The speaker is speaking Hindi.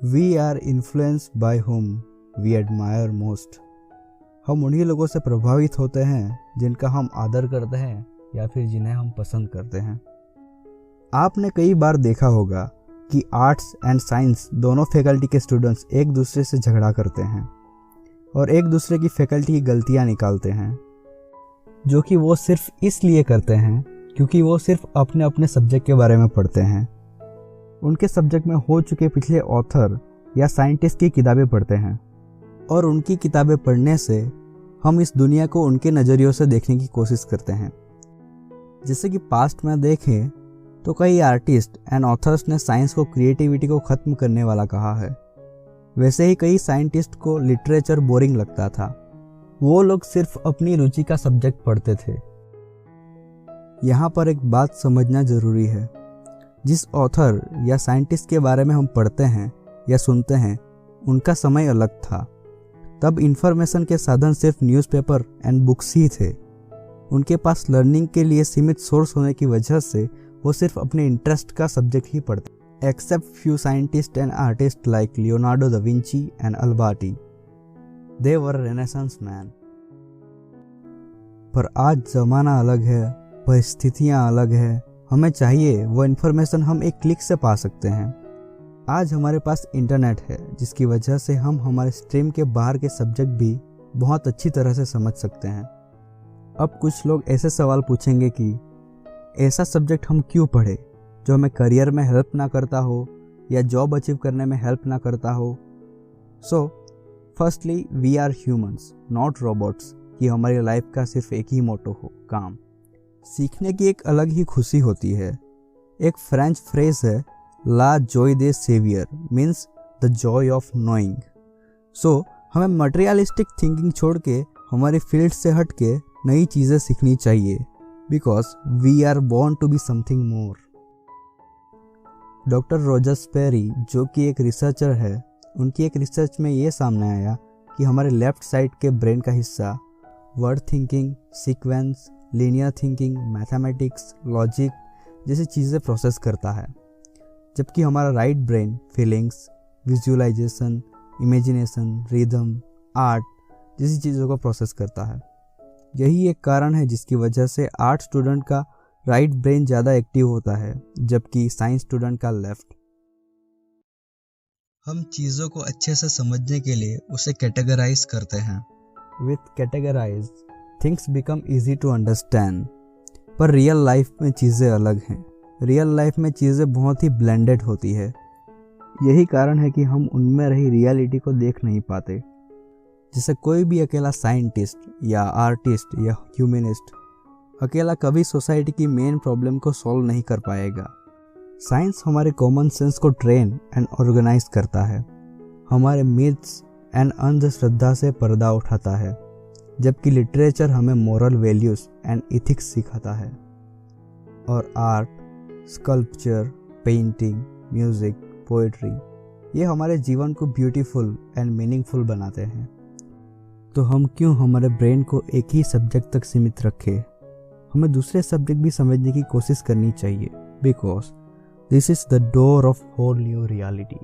We are influenced by whom we admire most. हम उन्हीं लोगों से प्रभावित होते हैं जिनका हम आदर करते हैं या फिर जिन्हें हम पसंद करते हैं। आपने कई बार देखा होगा कि आर्ट्स एंड साइंस दोनों फैकल्टी के स्टूडेंट्स एक दूसरे से झगड़ा करते हैं और एक दूसरे की फैकल्टी की गलतियां निकालते हैं, जो कि वो सिर्फ इसलिए करते हैं क्योंकि वो सिर्फ अपने अपने सब्जेक्ट के बारे में पढ़ते हैं। उनके सब्जेक्ट में हो चुके पिछले ऑथर या साइंटिस्ट की किताबें पढ़ते हैं और उनकी किताबें पढ़ने से हम इस दुनिया को उनके नज़रियों से देखने की कोशिश करते हैं। जैसे कि पास्ट में देखें तो कई आर्टिस्ट एंड ऑथर्स ने साइंस को क्रिएटिविटी को ख़त्म करने वाला कहा है। वैसे ही कई साइंटिस्ट को लिटरेचर बोरिंग लगता था। वो लोग सिर्फ अपनी रुचि का सब्जेक्ट पढ़ते थे। यहाँ पर एक बात समझना ज़रूरी है, जिस ऑथर या साइंटिस्ट के बारे में हम पढ़ते हैं या सुनते हैं उनका समय अलग था। तब इंफॉर्मेशन के साधन सिर्फ न्यूज़पेपर एंड बुक्स ही थे। उनके पास लर्निंग के लिए सीमित सोर्स होने की वजह से वो सिर्फ अपने इंटरेस्ट का सब्जेक्ट ही पढ़ते। Except few scientist and artist like Leonardo da Vinci and Alberti, they were renaissance man. पर आज ज़माना अलग है, परिस्थितियाँ अलग है। हमें चाहिए वो इन्फॉर्मेशन हम एक क्लिक से पा सकते हैं। आज हमारे पास इंटरनेट है, जिसकी वजह से हम हमारे स्ट्रीम के बाहर के सब्जेक्ट भी बहुत अच्छी तरह से समझ सकते हैं। अब कुछ लोग ऐसे सवाल पूछेंगे कि ऐसा सब्जेक्ट हम क्यों पढ़े जो हमें करियर में हेल्प ना करता हो या जॉब अचीव करने में हेल्प ना करता हो। So firstly we are humans not robots, कि हमारी लाइफ का सिर्फ एक ही मोटो हो, काम। सीखने की एक अलग ही खुशी होती है। एक फ्रेंच फ्रेज है, ला जॉय दे सेवियर, means the joy of knowing. So हमें मटेरियलिस्टिक थिंकिंग छोड़ के हमारी फील्ड से हट के नई चीज़ें सीखनी चाहिए, because we are born to be something more. Doctor Roger Sperry, जो कि एक रिसर्चर है, उनकी एक रिसर्च में ये सामने आया कि हमारे लेफ्ट साइड के ब्रेन का हिस्सा word thinking, sequence, linear thinking, mathematics, logic जैसी चीज़ें प्रोसेस करता है, जबकि हमारा right brain feelings, visualisation, imagination, rhythm, art जैसी चीज़ों को प्रोसेस करता है। यही एक कारण है जिसकी वजह से आर्ट स्टूडेंट का राइट ब्रेन ज़्यादा एक्टिव होता है, जबकि साइंस स्टूडेंट का लेफ्ट। हम चीज़ों को अच्छे से समझने के लिए उसे कैटेगराइज करते हैं। With categorise things become easy to understand. पर रियल लाइफ में चीज़ें अलग हैं। रियल लाइफ में चीज़ें बहुत ही ब्लेंडेड होती है। यही कारण है कि हम उनमें रही रियलिटी को देख नहीं पाते। जैसे कोई भी अकेला साइंटिस्ट या आर्टिस्ट या ह्यूमनिस्ट अकेला कभी सोसाइटी की मेन प्रॉब्लम को सॉल्व नहीं कर पाएगा। साइंस हमारे कॉमन सेंस को ट्रेन एंड ऑर्गेनाइज करता है, हमारे मिथ्स एंड अंधश्रद्धा से पर्दा उठाता है, जबकि लिटरेचर हमें मोरल वैल्यूज एंड इथिक्स सिखाता है। और art, sculpture, painting, music, poetry ये हमारे जीवन को ब्यूटीफुल एंड मीनिंगफुल बनाते हैं। तो हम क्यों हमारे ब्रेन को एक ही सब्जेक्ट तक सीमित रखें? हमें दूसरे सब्जेक्ट भी समझने की कोशिश करनी चाहिए, because this is the door of whole new reality.